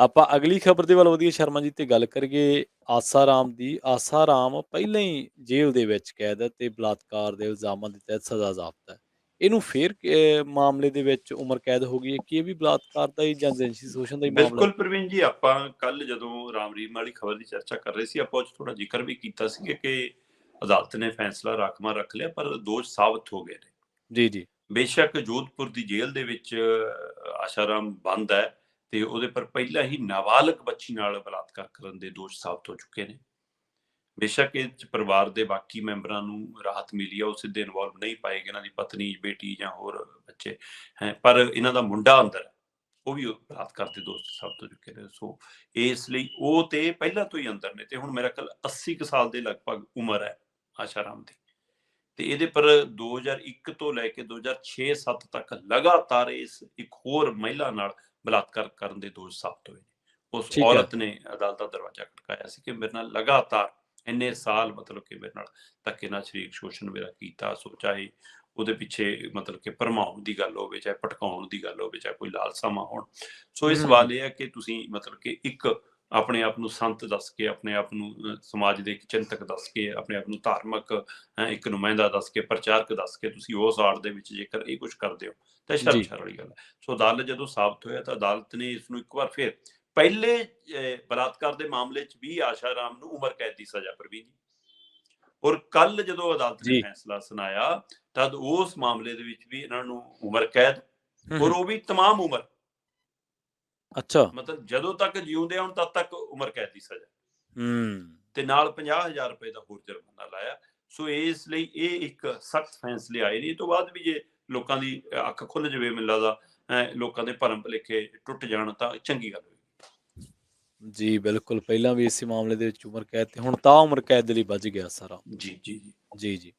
ਆਪਾਂ ਅਗਲੀ ਖਬਰ ਦੇ ਵੱਲ ਵਧੀਏ ਸ਼ਰਮਾ ਜੀ ਤੇ ਗੱਲ ਕਰੀਏ ਆਸਾ ਰਾਮ ਦੀ। ਆਸਾ ਰਾਮ ਪਹਿਲਾਂ ਹੀ ਜੇਲ੍ਹ ਦੇ ਵਿੱਚ ਕੈਦ ਹੈ ਤੇ ਬਲਾਤਕਾਰ ਦੇ ਇਲਜ਼ਾਮਾਂ ਦੇ ਤਹਿਤ ਸਜ਼ਾ ਜ਼ਾਬਤਾ ਹੈ। ਇਹਨੂੰ ਫੇਰ ਮਾਮਲੇ ਦੇ ਵਿੱਚ ਉਮਰ ਕੈਦ ਹੋ ਗਈ ਹੈ ਕਿ ਇਹ ਵੀ ਬਲਾਤਕਾਰ ਦਾ ਹੀ ਜਾਂ ਜਿਨਸੀ ਸ਼ੋਸ਼ਣ ਦਾ ਹੀ ਮਾਮਲਾ ਹੈ? ਬਿਲਕੁਲ ਪ੍ਰਵੀਨ ਜੀ, ਆਪਾਂ ਕੱਲ ਜਦੋਂ ਰਾਮ ਰਹੀਮ ਵਾਲੀ ਖਬਰ ਦੀ ਚਰਚਾ ਕਰ ਰਹੇ ਸੀ, ਆਪਾਂ ਉਹ 'ਚ ਥੋੜਾ ਜ਼ਿਕਰ ਵੀ ਕੀਤਾ ਸੀ ਕਿ ਅਦਾਲਤ ਨੇ ਫੈਸਲਾ ਰਾਖਵਾਂ ਰੱਖ ਲਿਆ ਪਰ ਦੋਸ਼ ਸਾਬਤ ਹੋ ਗਏ ਨੇ। ਜੀ, ਜੀ। ਬੇਸ਼ੱਕ ਜੋਧਪੁਰ ਦੀ ਜੇਲ੍ਹ ਦੇ ਵਿੱਚ ਆਸ਼ਾਰਾਮ ਬੰਦ ਹੈ ਤੇ ਉਹਦੇ ਪਰ ਪਹਿਲਾਂ ਹੀ ਨਾਬਾਲਗ ਬੱਚੀ ਨਾਲ ਬਲਾਤਕਾਰ ਕਰਨ ਦੇ ਦੋਸ਼ ਸਾਬਤ ਹੋ ਚੁੱਕੇ ਨੇ। ਬੇਸ਼ੱਕ ਇਹ 'ਚ ਪਰਿਵਾਰ ਦੇ ਬਾਕੀ ਮੈਂਬਰਾਂ ਨੂੰ ਰਾਹਤ ਮਿਲੀ ਆ, ਉਹ ਸਿੱਧੇ ਇਨਵੋਲਵ ਨਹੀਂ ਪਾਏ ਗਏ, ਇਹਨਾਂ ਦੀ ਪਤਨੀ, ਬੇਟੀ ਜਾਂ ਹੋਰ ਬੱਚੇ ਹੈ, ਪਰ ਇਹਨਾਂ ਦਾ ਮੁੰਡਾ ਅੰਦਰ ਹੈ, ਉਹ ਵੀ ਬਲਾਤਕਾਰ ਦੇ ਦੋਸ਼ ਸਾਬਤ ਹੋ ਚੁੱਕੇ ਨੇ। ਸੋ ਇਸ ਲਈ ਉਹ ਤੇ ਪਹਿਲਾਂ ਤੋਂ ਹੀ ਅੰਦਰ ਨੇ ਤੇ ਹੁਣ ਮੇਰਾ ਖਿਆਲ 80 ਕੁ ਸਾਲ ਦੇ ਲਗਭਗ ਉਮਰ ਹੈ ਆਸ਼ਾਰਾਮ ਦੀ। ਤੇ ਇਹਦੇ ਪਰ 2001 ਤੋਂ ਲੈ ਕੇ 2006-7 ਤੱਕ ਲਗਾਤਾਰ ਇਸ ਇੱਕ ਹੋਰ ਮਹਿਲਾ ਨਾਲ ਬਲਾਤਕਾਰ ਕਰਨ ਦੇ ਦੋਸ਼ ਸਾਬਤ ਹੋਏ ਨੇ। ਉਸ ਠੀਕ ਹੈ। ਔਰਤ ਨੇ ਅਦਾਲਤ ਦਾ ਦਰਵਾਜ਼ਾ ਖਟਕਾਇਆ ਸੀ ਕਿ ਮੇਰੇ ਨਾਲ ਲਗਾਤਾਰ ਇੰਨੇ ਸਾਲ ਮਤਲਬ ਕਿ ਮੇਰੇ ਨਾਲ ਧੱਕੇ ਨਾਲ ਸਰੀਰਕ ਸ਼ੋਸ਼ਣ ਮੇਰਾ ਕੀਤਾ। ਸੋ ਚਾਹੇ ਉਹਦੇ ਪਿੱਛੇ ਮਤਲਬ ਕਿ ਭਰਮਾਉਣ ਦੀ ਗੱਲ ਹੋਵੇ, ਚਾਹੇ ਭਟਕਾਉਣ ਦੀ ਗੱਲ ਹੋਵੇ, ਚਾਹੇ ਕੋਈ ਲਾਲਸਾਵਾਂ ਹੋਣ। ਸੋ ਇਹ ਹੂੰ, ਸਵਾਲ ਇਹ ਹੈ ਕਿ ਤੁਸੀਂ ਮਤਲਬ ਕਿ ਇੱਕ ਆਪਣੇ ਆਪ ਨੂੰ ਸੰਤ ਦੱਸ ਕੇ, ਆਪਣੇ ਆਪ ਨੂੰ ਸਮਾਜ ਦੇ ਇੱਕ ਚਿੰਤਕ ਦੱਸ ਕੇ, ਆਪਣੇ ਆਪ ਨੂੰ ਧਾਰਮਿਕ ਇੱਕ ਨੁਮਾਇੰਦਾ ਦੱਸ ਕੇ, ਪ੍ਰਚਾਰਕ ਦੱਸ ਕੇ ਤੁਸੀਂ ਉਸ ਆੜ ਦੇ ਵਿੱਚ ਜੇਕਰ ਇਹ ਕੁਝ ਕਰਦੇ ਹੋ ਤਾਂ ਜੀ। ਸ਼ਰਮਸਾਰ ਵਾਲੀ ਗੱਲ ਹੈ। ਸੋ ਅਦਾਲਤ ਜਦੋਂ ਸਾਬਤ ਹੋਇਆ ਤਾਂ ਅਦਾਲਤ ਨੇ ਇਸ ਨੂੰ ਇੱਕ ਵਾਰ ਫਿਰ ਪਹਿਲੇ ਬਲਾਤਕਾਰ ਦੇ ਮਾਮਲੇ 'ਚ ਵੀ ਆਸ਼ਾਰਾਮ ਨੂੰ ਉਮਰ ਕੈਦ ਦੀ ਸਜ਼ਾ ਪ੍ਰਵੀਨ ਜੀ। ਔਰ ਕੱਲ ਜਦੋਂ ਅਦਾਲਤ ਨੇ ਜੀ। ਫੈਸਲਾ ਸੁਣਾਇਆ ਤਦ ਉਸ ਮਾਮਲੇ ਦੇ ਵਿੱਚ ਵੀ ਇਹਨਾਂ ਨੂੰ ਉਮਰ ਕੈਦ, ਹੂੰ, ਔਰ ਹੂੰ। ਉਹ ਵੀ ਤਮਾਮ ਉਮਰ, ਅੱਛਾ। ਮਤਲਬ ਜਦੋਂ ਤੱਕ ਜਿਉਂਦੇ ਹੋਣ ਤਦ ਤੱਕ ਉਮਰ ਕੈਦ ਦੀ ਸਜ਼ਾ ਹੂੰ। ਤੇ ਨਾਲ 50,000 ਰੁਪਏ ਦਾ ਹੋਰ ਜੁਰਮਾਨਾ ਲਾਇਆ। ਸੋ ਇਸ ਲਈ ਇਹ ਇੱਕ ਸਖਤ ਫੈਸਲੇ ਆਏ ਨੇ। ਇਹ ਤੋਂ ਬਾਅਦ ਵੀ ਜੇ ਲੋਕਾਂ ਦੀ ਅੱਖ ਖੁੱਲ ਜਾਵੇ, ਮੈਨੂੰ ਲੱਗਦਾ ਲੋਕਾਂ ਦੇ ਭਰਮ ਭੁਲੇਖੇ ਟੁੱਟ ਜਾਣ ਤਾਂ ਚੰਗੀ ਗੱਲ ਹੋਏਗੀ। ਜੀ, ਬਿਲਕੁਲ। ਪਹਿਲਾਂ ਵੀ ਇਸੇ ਮਾਮਲੇ ਦੇ ਵਿੱਚ ਉਮਰ ਕੈਦ ਤੇ ਹੁਣ ਤਾਂ ਉਮਰ ਕੈਦ ਦੇ ਲਈ ਬੱਝ ਗਿਆ ਸਾਰਾ। ਜੀ, ਜੀ, ਜੀ। ਜੀ, ਜੀ।